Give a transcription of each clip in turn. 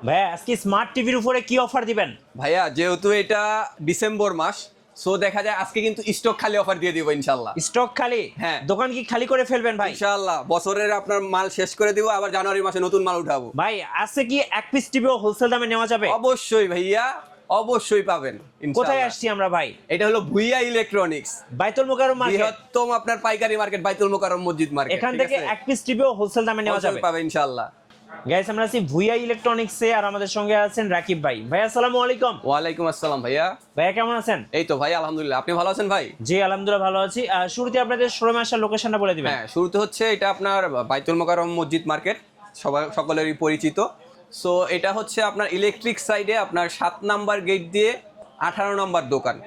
ভাইয়া আজকে স্মার্ট টিভির উপরে কি অফার দিবেন? ভাইয়া যেহেতু এটা ডিসেম্বর মাস, সো দেখা যায় আজকে কিন্তু স্টক খালি অফার দিয়ে দিব ইনশাআল্লাহ। স্টক খালি? হ্যাঁ। দোকান কি খালি করে ফেলবেন ভাই? ইনশাআল্লাহ বছরের আপনার মাল শেষ করে দিব, আবার জানুয়ারি মাসে নতুন মাল উঠাবো। ভাই আজকে কি এক পিস টিভিও হোলসেল দামে নেওয়া যাবে? অবশ্যই ভাইয়া, অবশ্যই পাবেন ইনশাআল্লাহ। কোথায় আসছি আমরা ভাই? এটা হলো ভুইয়া ইলেকট্রনিক্স, বাইতুল মোকাররম মার্কেট। বৃহত্তম আপনার পাইকারি মার্কেট বাইতুল মোকাররম মসজিদ মার্কেট। এখান থেকে এক পিস টিভিও হোলসেল দামে নেওয়া যাবে, পাবে ইনশাআল্লাহ। গাইস আমরা আছি ভুইয়া ইলেকট্রনিক্সে, আর আমাদের সঙ্গে আছেন রাকিব ভাই। ভাই আসসালামু আলাইকুম। ওয়ালাইকুম আসসালাম ভাইয়া। ভাইয়া কেমন আছেন? এই তো ভাই আলহামদুলিল্লাহ, আপনি ভালো আছেন ভাই? জি আলহামদুলিল্লাহ ভালো আছি। শুরুতে আপনাদের শোরুমে আসার লোকেশনটা বলে দিবেন। হ্যাঁ, শুরুতে হচ্ছে এটা আপনার বাইতুল মোকাররম মসজিদ মার্কেট, সকলেরই পরিচিত। সো এটা হচ্ছে আপনার ইলেকট্রিক সাইডে আপনার 7 নাম্বার গেট দিয়ে 18 নাম্বার দোকান,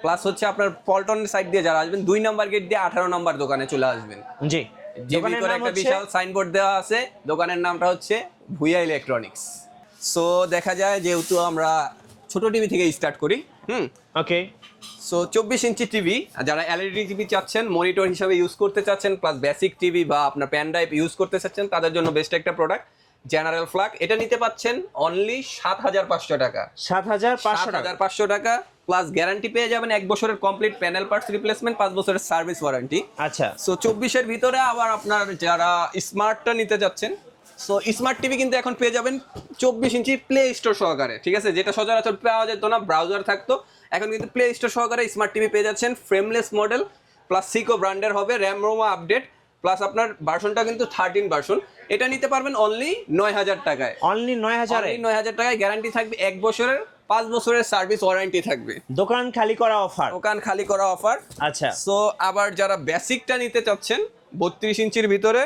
প্লাস হচ্ছে আপনার পল্টন সাইড দিয়ে যারা আসবেন 2 নাম্বার গেট দিয়ে 18 নাম্বার দোকানে চলে আসবেন। জি, জিবি করে একটা বিশাল সাইনবোর্ড দেওয়া আছে, দোকানের নামটা হচ্ছে ভুইয়া ইলেকট্রনিক্স। সো দেখা যায় যেহেতু আমরা ছোট টিভি থেকে স্টার্ট করি, ওকে। সো 24 ইঞ্চি টিভি, যারা এলইডি টিভি চাচ্ছেন, মনিটর হিসাবে ইউজ করতে চাচ্ছেন, প্লাস বেসিক টিভি বা আপনার প্যান ড্রাইভ ইউজ করতে চাচ্ছেন, তাদের জন্য বেস্ট একটা প্রোডাক্ট জেনারেল ফ্ল্যাগ। এটা নিতে পাচ্ছেন অনলি 7,500 টাকা। 7,500 টাকা প্লাস গ্যারান্টি পেয়ে যাবেন 1 বছরের কমপ্লিট প্যানেল পার্টস রিপ্লেসমেন্ট, 5 বছরের সার্ভিস ওয়ারেন্টি। আচ্ছা। সো 24 এর ভিতরে আবার আপনার যারা স্মার্টটা নিতে যাচ্ছেন, সো স্মার্ট টিভি কিন্তু এখন পেয়ে যাবেন 24 ইঞ্চি প্লে স্টোর সহকারে, ঠিক আছে? যেটা সচরাচর পাওয়া যেত না, ব্রাউজার থাকতো, এখন কিন্তু প্লে স্টোর সহকারে স্মার্ট টিভি পেয়ে যাচ্ছেন। ফ্রেমলেস মডেল প্লাস সিকো ব্র্যান্ডের হবে, র্যাম রোমা আপডেট, প্লাস আপনার ভার্সনটা কিন্তু 13 ভার্সন। এটা নিতে পারবেন অনলি 9,000 টাকায়। অনলি 9,000 টাকায় গ্যারান্টি থাকবে 1 বছরের, 5 বছরের সার্ভিস ওয়ারেন্টি থাকবে। দোকান খালি করা অফার। দোকান খালি করা অফার। আচ্ছা। সো আবার যারা বেসিকটা নিতে চাচ্ছেন 32 ইঞ্চির ভিতরে,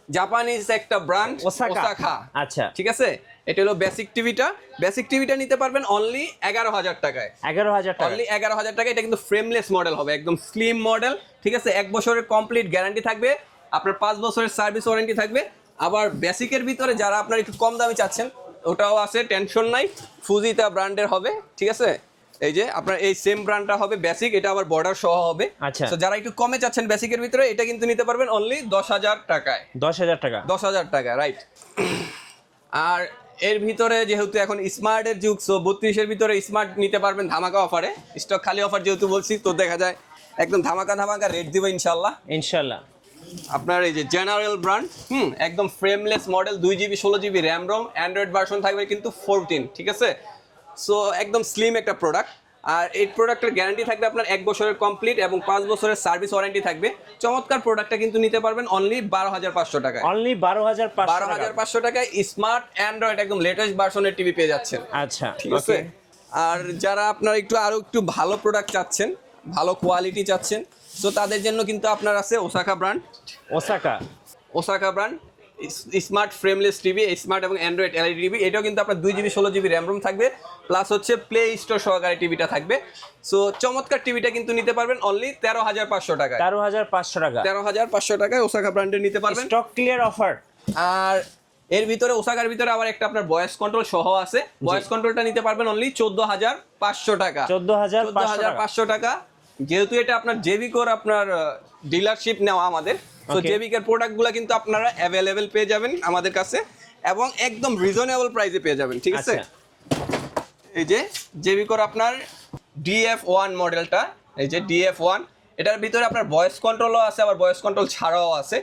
জাপানিজ একটা ব্র্যান্ড ওসাকা। আচ্ছা, ঠিক আছে, এটা হলো বেসিক টিভিটা। বেসিক টিভিটা নিতে পারবেন অনলি 11,000 টাকায়। 11,000 টাকা। অনলি 11,000 টাকা। এটা কিন্তু ফ্রেমলেস মডেল হবে, একদম স্লিম মডেল, ঠিক আছে? 1 বছরের কমপ্লিট গ্যারান্টি থাকবে, আপনার 5 বছরের সার্ভিস ওয়ারেন্টি থাকবে। আবার বেসিকের ভিতরে যারা আপনার একটু কম দামি চাচ্ছেন, ওটাও আছে, টেনশন নাই। ফুজিতা ব্র্যান্ডের হবে, ঠিক আছে? এই যে আপনার এই সেম ব্র্যান্ডটা হবে বেসিক, এটা আবার বর্ডার সহ হবে। আচ্ছা। তো যারা একটু কমে চাচ্ছেন বেসিকের ভিতরে, এটা কিন্তু নিতে পারবেন অনলি 10,000 টাকায়। 10,000 টাকা। 10,000 টাকা, রাইট। আর এর ভিতরে যেহেতু এখন স্মার্টের যুগ, সো 32 এর ভিতরে স্মার্ট নিতে পারবেন ধামাকা অফারে। স্টক খালি অফার যেহেতু বলছি, তো দেখা যায় একদম ধামাকা রেট দিব ইনশাল্লাহ। ইনশাল্লাহ। আপনার এই যে জেনারেল ব্র্যান্ড, একদম frameless model, 2GB 16GB RAM ROM, Android version থাকবে কিন্তু 14, ঠিক আছে? সো একদম স্লিম একটা প্রোডাক্ট। আর এই প্রোডাক্টের গ্যারান্টি থাকবে আপনার 1 বছরের কমপ্লিট এবং 5 বছরের সার্ভিস ওয়ারেন্টি থাকবে। চমৎকার প্রোডাক্টটা কিন্তু নিতে পারবেন অনলি 12,500 টাকায়। অনলি 12,500 টাকা। 12,500 টাকায় স্মার্ট অ্যান্ড্রয়েড একদম লেটেস্ট ভার্সনের টিভি পেয়ে যাচ্ছেন। আচ্ছা, ঠিক আছে। আর যারা আপনার আরো একটু ভালো প্রোডাক্ট চাচ্ছেন, ভালো কোয়ালিটি চাচ্ছেন, তো তাদের জন্য কিন্তু আপনার আছে Osaka brand. Osaka brand smart frameless TV, smart এবং অ্যান্ড্রয়েড এলইডি টিভি। এটাও কিন্তু আপনার 2GB 16GB র্যাম রোম থাকবে, প্লাস হচ্ছে প্লে স্টোর সহকারে টিভিটা থাকবে। সো চমৎকার টিভিটা কিন্তু নিতে পারবেন অনলি 13,500 টাকায়। 13,500 টাকা। 13,500 টাকায় ওসাকা ব্র্যান্ডের নিতে পারবেন। Stock clear offer. আর এর ভিতরে ওসাকার ভিতরে আবার একটা আপনার ভয়েস কন্ট্রোল সহ আছে। ভয়েস কন্ট্রোলটা নিতে পারবেন অনলি 14,500 টাকা। 14,500 টাকা। যেহেতু এটা আপনার জেবিকোর আপনার ডিলারশিপ নেওয়া আমাদের, তো জেবিকের প্রোডাক্টগুলো কিন্তু আপনারা অ্যাভেলেবেল পেয়ে যাবেন আমাদের কাছে, এবং একদম রিজনেবল প্রাইসে পেয়ে যাবেন, ঠিক আছে? এই যে জেবিকোর আপনার DF1 মডেলটা, এই যে DF1, এটার ভিতরে আপনার ভয়েস কন্ট্রোলও আছে, আবার ভয়েস কন্ট্রোল ছাড়াও আছে।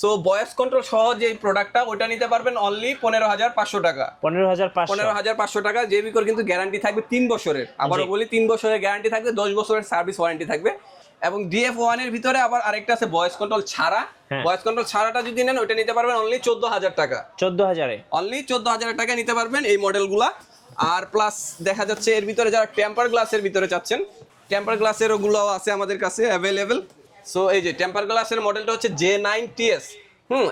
সো ভয়েস কন্ট্রোল সহ যে প্রোডাক্টটা, ওটা নিতে পারবেন অনলি 15,500 টাকা। 15,500 টাকা। জেবিকোর কিন্তু গ্যারান্টি থাকবে 3 বছরের। আবারও বলি, 3 বছরের গ্যারান্টি থাকবে, 10 বছরের সার্ভিস ওয়ারেন্টি থাকবে। এবং DF1 এর ভিতরে আবার আরেকটা আছে ভয়েস কন্ট্রোল ছাড়া। ভয়েস কন্ট্রোল ছাড়াটা যদি নেন, ওটা নিতে পারবেন অনলি 14,000 টাকা। 14,000-এ অনলি 14,000 টাকা নিতে পারবেন এই মডেলগুলা। আর প্লাস দেখা যাচ্ছে এর ভিতরে যারা টেম্পার গ্লাসের ভিতরে চাচ্ছেন, টেম্পার গ্লাসের ওগুলোও আছে আমাদের কাছে অ্যাভেলেবেল। সো এই যে টেম্পার গ্লাসের মডেলটা হচ্ছে J9TS।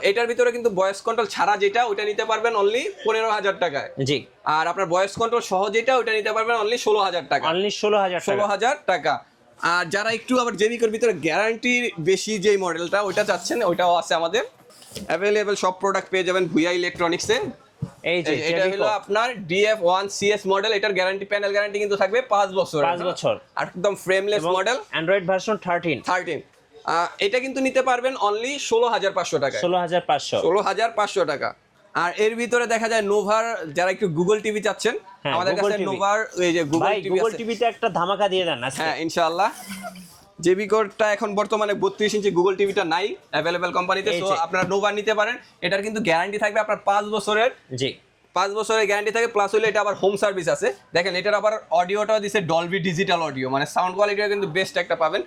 এটার ভিতরে কিন্তু ভয়েস কন্ট্রোল ছাড়া যেটা, ওটা নিতে পারবেন অনলি 15,000 টাকায়। জি। আর আপনার ভয়েস কন্ট্রোল সহ যেটা, ওটা নিতে পারবেন অনলি 16,000 টাকা। অনলি 16,000 টাকা। আর যারা একটু আবার জেবিকোর ভিতরে গ্যারান্টি বেশি যেই মডেলটা, ওইটা চাচ্ছেন, ওইটাও আছে আমাদের অ্যাভেলেবেল। সব প্রোডাক্ট পেয়ে যাবেন ভুইয়া ইলেকট্রনিক্সে। এই যে এটা হলো আপনার DF1 CS মডেল। এটার গ্যারান্টি, প্যানেল গ্যারান্টি কিন্তু থাকবে 5 বছর। 5 বছর। একদম ফ্রেমলেস মডেল, অ্যান্ড্রয়েড ভার্সন 13। এটা কিন্তু নিতে পারবেন অনলি 16,500 টাকা। 16,500 টাকা। আর এর ভিতরে দেখা যায় নোভার, যারা একটু গুগল টিভি চাচ্ছেন, হ্যাঁ, আমাদের Google কাছে TV। নোভার এই যে গুগল ভাই টিভি গুগল আছে। টিভিতে একটা ধামাকা দিয়ে দেন আজকে। হ্যাঁ ইনশাআল্লাহ। জেবি কোডটা এখন বর্তমানে 32 ইঞ্চি গুগল টিভিটা নাই অ্যাভেলেবেল কোম্পানিতে, এই সো যে। আপনারা নোভা নিতে পারেন। এটার কিন্তু গ্যারান্টি থাকবে আপনার 5 বছরের, জি 5 বছরের গ্যারান্টি থাকে, প্লাস হলে এটা আবার হোম সার্ভিস আছে। দেখেন এটার আবার অডিওটাও দিছে ডলবি ডিজিটাল অডিও, মানে সাউন্ড কোয়ালিটিও কিন্তু বেস্ট একটা পাবেন।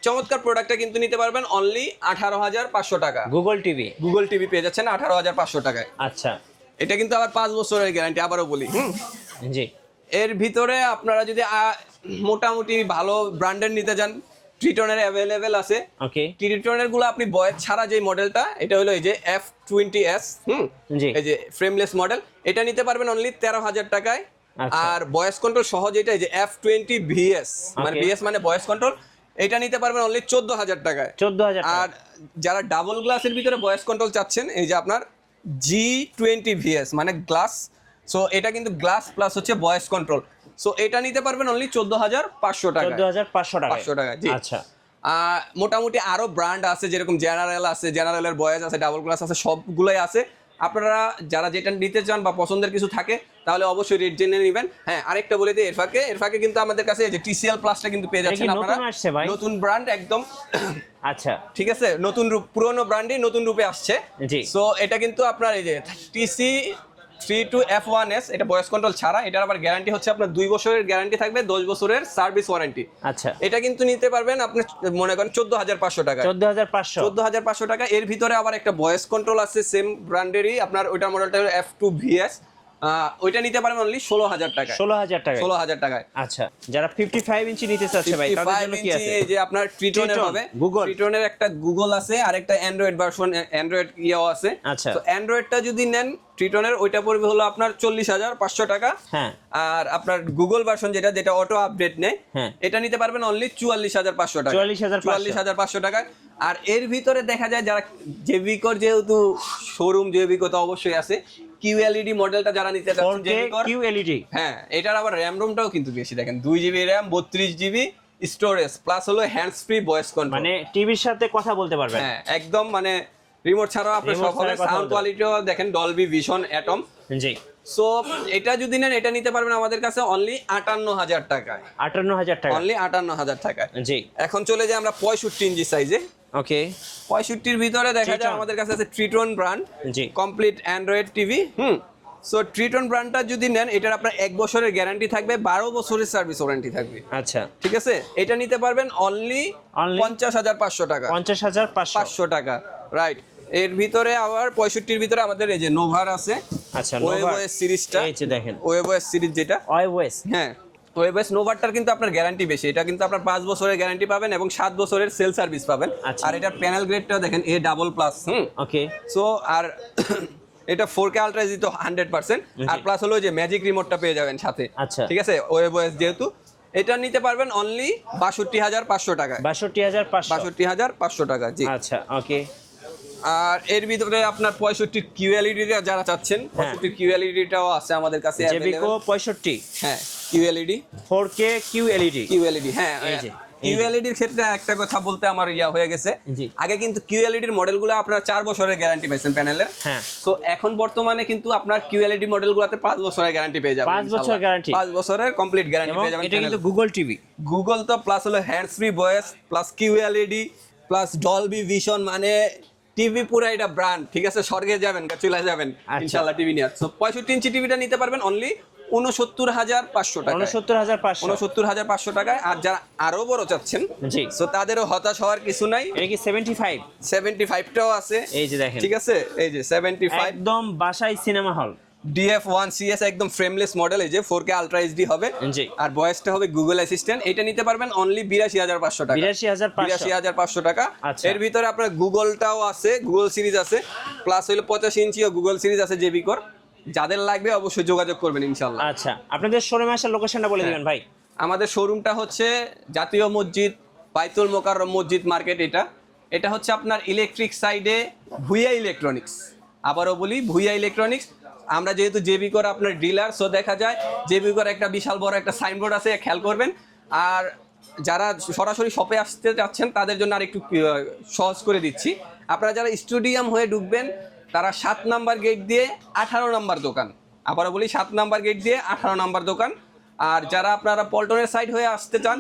চমৎকার প্রোডাক্টটা কিন্তু নিতে পারবেন অনলি 18,500 টাকা। Google TV. গুগল টিভি পেয়ে যাচ্ছেন 18,500 টাকায়। আচ্ছা এটা কিন্তু আবার 5 বছরের গ্যারান্টি, আবারও বলি। জি এর ভিতরে আপনারা যদি মোটামুটি ভালো ব্র্যান্ডের নিতে যান, ট্রিটনের অ্যাভেলেবেল আছে। ওকে ট্রিটনের গুলো আপনি বয়েস ছাড়া যে মডেলটা, এটা হলো এই যে F20s, জি এই যে ফ্রেমলেস মডেল, এটা নিতে পারবেন অনলি 13,000 টাকায়। আচ্ছা। আর ভয়েস কন্ট্রোল সহ যেটা এই যে F20VS, মানে Okay. VS মানে ভয়েস কন্ট্রোল, এটা নিতে পারবেন অনলি 14,000 টাকায়। 14,000 আর যারা ডাবল গ্লাসের ভিতরে ভয়েস কন্ট্রোল চাচ্ছেন, এই যে আপনার G20VS মানে গ্লাস, সো এটা কিন্তু গ্লাস প্লাস হচ্ছে ভয়েস কন্ট্রোল, সো এটা নিতে পারবেন অনলি 14,500 টাকা। 14,500 টাকা। 500 টাকা, জি। আচ্ছা মোটামুটি আরো ব্র্যান্ড আছে, যেরকম জেনারেল আছে, জেনারেলের ভয়েস আছে, ডাবল গ্লাস আছে, সবগুলোই আছে। আপনারা যারা যেটা নিতে চান বা পছন্দের কিছু থাকে, তাহলে অবশ্যই রেট জেনে নেবেন। হ্যাঁ, আরেকটা বলে দিই, এর ফাঁকে কিন্তু আমাদের কাছে এই যে TCL প্লাসটা কিন্তু পেয়ে যাচ্ছেন এটা কি আপনারা। নতুন আসছে ভাই? নতুন ব্র্যান্ড একদম। আচ্ছা ঠিক আছে, নতুন রূপ, পুরনো ব্র্যান্ডই নতুন রূপে আসছে। জি। সো এটা কিন্তু আপনার এই যে TC32F1S, এটা ভয়েস কন্ট্রোল ছাড়া, এটার আবার গ্যারান্টি হচ্ছে আপনার 2 বছরের গ্যারান্টি থাকবে, 10 বছরের সার্ভিস ওয়ারেন্টি। আচ্ছা এটা কিন্তু নিতে পারবেন আপনি মনে করেন 14,500 টাকা। 14,500। 14,500 টাকা। এর ভিতরে আবার একটা ভয়েস কন্ট্রোল আছে সেম ব্র্যান্ডেরই, আপনার ওইটার মডেলটা হলো F2VS, ওইটা নিতে পারবেন অনলি 16,000 টাকা। 16,000 টাকা। 16,000 টাকায়। আচ্ছা যারা 55 ইঞ্চি নিতে চাচ্ছে ভাই তাদের 55 জন্য কি ইঞ্চি আছে? এই যে আপনার ট্রিটনের Triton, হবে, Google। ট্রিটনের একটা গুগল আছে, আর একটা অ্যান্ড্রয়েড ভার্সন, অ্যান্ড্রয়েড ইয়েও আছে। আচ্ছা। তো অ্যান্ড্রয়েডটা যদি নেন ট্রিটনের, ওইটা পড়বে হলো আপনার 40,500 টাকা। হ্যাঁ আর আপনার গুগল ভার্সন যেটা অটো আপডেট নেয়, হ্যাঁ। এটা নিতে পারবেন অনলি 44,500 টাকা। 44,500 টাকায়। আর এর ভিতরে দেখা যায় যারা জেভিকোর, যেহেতু শোরুম জেভিকো তো অবশ্যই আছে, QLED মডেলটা যারা নিতে চাচ্ছেন 4K জেভিকোর, QLED। হ্যাঁ, এটার আবার র্যাম রোমটাও কিন্তু বেশি, দেখেন 2GB RAM, 32GB storage, plus হলো হ্যান্ডস ফ্রি ভয়েস কন্ট্রোল। মানে টিভির সাথে কথা বলতে পারবেন। হ্যাঁ একদম, মানে রিমোট ছাড়াও আপনার Remote সব হবে। ছাড়া কথা সাউন্ড বলতে কোয়ালিটিও দেখেন ডলবি ভিশন অ্যাটম। জি সো এটা যদি নেন, এটা নিতে পারবেন আমাদের কাছে অনলি 58,000 টাকায়। 58,000 টাকা। অনলি 58,000 টাকায়। জি এখন চলে যাই আমরা 65 ইঞ্চি সাইজে। ওকে 65-র ভিতরে দেখা যায় Triton। আমাদের কাছে আছে ট্রিটন ব্র্যান্ড, জি complete Android TV. So Triton ব্র্যান্ডটা যদি নেন, এটার আপনার 1 বছরের গ্যারান্টি থাকবে, 12 বছরের সার্ভিস ওয়ারেন্টি থাকবে। আচ্ছা ঠিক আছে, এটা নিতে পারবেন অনলি 50,500 টাকা। 50,500। 500 টাকা, রাইট। এর ভিতরে আবার 65-র ভিতরে আমাদের এই যে নোভার আছে। আচ্ছা ওয়েবওয়েস সিরিজটা, এই যে দেখেন ওয়েবওয়েস সিরিজ যেটা, ওয়েবওয়েস। হ্যাঁ, ওয়েবওয়েস নোভারটার কিন্তু আপনার গ্যারান্টি বেশি। এটা কিন্তু আপনার 5 বছরের গ্যারান্টি পাবেন এবং 7 বছরের সেল সার্ভিস পাবেন। আচ্ছা। আর এটার প্যানেল গ্রেডটা দেখেন A++। ওকে সো আর এটা 4K আলট্রা তো 100%, আর প্লাস হলো যে ম্যাজিক রিমোটটা পেয়ে যাবেন সাথে। আচ্ছা। ঠিক আছে, ওয়েবওয়েস যেহেতু, এটা নিতে পারবেন অনলি 62,500 টাকায়। 62,500। 62,500 টাকা, জি। আচ্ছা ওকে আর এর ভিতরে আপনার 65 QLED যারা চাচ্ছেন, 65 QLED-টাও আছে আমাদের কাছে জেভিকো available। 65 হ্যাঁ, QLED, 4K QLED। হ্যাঁ। এই যে, QLED-র ক্ষেত্রে একটা কথা বলতে আমার হয়ে গেছে। জি। আগে কিন্তু QLED-র মডেলগুলো আপনারা 4 বছরের গ্যারান্টি পাইছেন প্যানেলের। হ্যাঁ সো এখন বর্তমানে কিন্তু আপনার QLED মডেলগুলোতে 5 বছরের গ্যারান্টি পেয়ে যাবেন। 5 বছর গ্যারান্টি। 5 বছরের কমপ্লিট গ্যারান্টি এবং পেয়ে যাবেন। এটা কিন্তু গুগল টিভি। গুগল তো প্লাস হলো hands free voice plus QLED plus Dolby vision, মানে টিভি পুরো এটা ব্র্যান্ড। ঠিক আছে, স্বর্গে যাবেন, চলে যাবেন ইনশাআল্লাহ টিভি নিয়ে। সো 65 ইঞ্চি টিভিটা নিতে পারবেন অনলি 69,500 টাকা। 69,500। 69,500 টাকায়। আর যারা আরো বড় চাচ্ছেন, জি সো তাদেরও হতাশ হওয়ার কিছু নাই। এটা কি 75? 75টাও আছে, এই যে দেখেন, ঠিক আছে, এই যে 75 একদম বাসায় সিনেমা হল। DF1CS একদম ফ্রেমলেস মডেল, এই যে 4K আলট্রা এইচডি হবে। জি আর ভয়েসটা হবে গুগল অ্যাসিস্ট্যান্ট। এটা নিতে পারবেন অনলি 82,500 টাকা। 82,500 টাকা। আচ্ছা। এর ভিতরে আপনার গুগলটাও আছে, গুগল সিরিজ আছে, প্লাস হলো 85 ইঞ্চিও গুগল সিরিজ আছে জেবিকোর। যাদের লাগবে অবশ্যই যোগাযোগ করবেন ইনশাআল্লাহ। আচ্ছা আপনাদের শোরুমে আসার লোকেশনটা বলে দিবেন ভাই। আমাদের শোরুমটা হচ্ছে জাতীয় মসজিদ, বাইতুল মোকাররম মসজিদ মার্কেট। এটা হচ্ছে আপনার ইলেকট্রিক সাইডে ভুইয়া ইলেকট্রনিক্স। আবারও বলি, ভুইয়া ইলেকট্রনিক্স। আমরা যেহেতু জেবিকোর আপনার ডিলার, সো দেখা যায় জেবিকোর একটা বিশাল বড় একটা সাইনবোর্ড আছে, খেয়াল করবেন। আর যারা সরাসরি শপে আসতে চাচ্ছেন তাদের জন্য আর একটু সহজ করে দিচ্ছি। আপনারা যারা স্টেডিয়াম হয়ে ঢুকবেন, তারা 7 নাম্বার গেট দিয়ে 18 নাম্বার দোকান। আবারও বলি 7 নাম্বার গেট দিয়ে 18 নাম্বার দোকান। আর যারা আপনারা পল্টনের সাইড হয়ে আসতে চান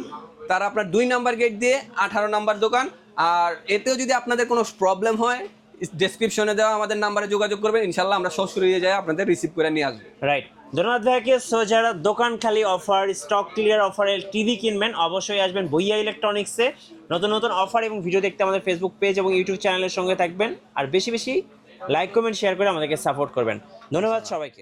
তারা আপনার 2 নাম্বার গেট দিয়ে 18 নাম্বার দোকান। আর এতেও যদি আপনাদের কোনো প্রবলেম হয় ডেসক্রিপশনে দেওয়া আমাদের নাম্বারে যোগাযোগ করবেন, ইনশাল্লাহ আমরা সরাসরি যাই আপনাদের রিসিভ করে নিয়ে আসবো। রাইট, ধন্যবাদ ভাইকে। সো যারা দোকান খালি অফার, স্টক ক্লিয়ার অফারে টিভি কিনবেন অবশ্যই আসবেন ভুইয়া ইলেকট্রনিক্সে। নতুন নতুন অফার এবং ভিডিও দেখতে আমাদের ফেসবুক পেজ এবং ইউটিউব চ্যানেলের সঙ্গে থাকবেন। আর বেশি বেশি লাইক কমেন্ট শেয়ার করে আমাদেরকে সাপোর্ট করবেন। ধন্যবাদ সবাইকে।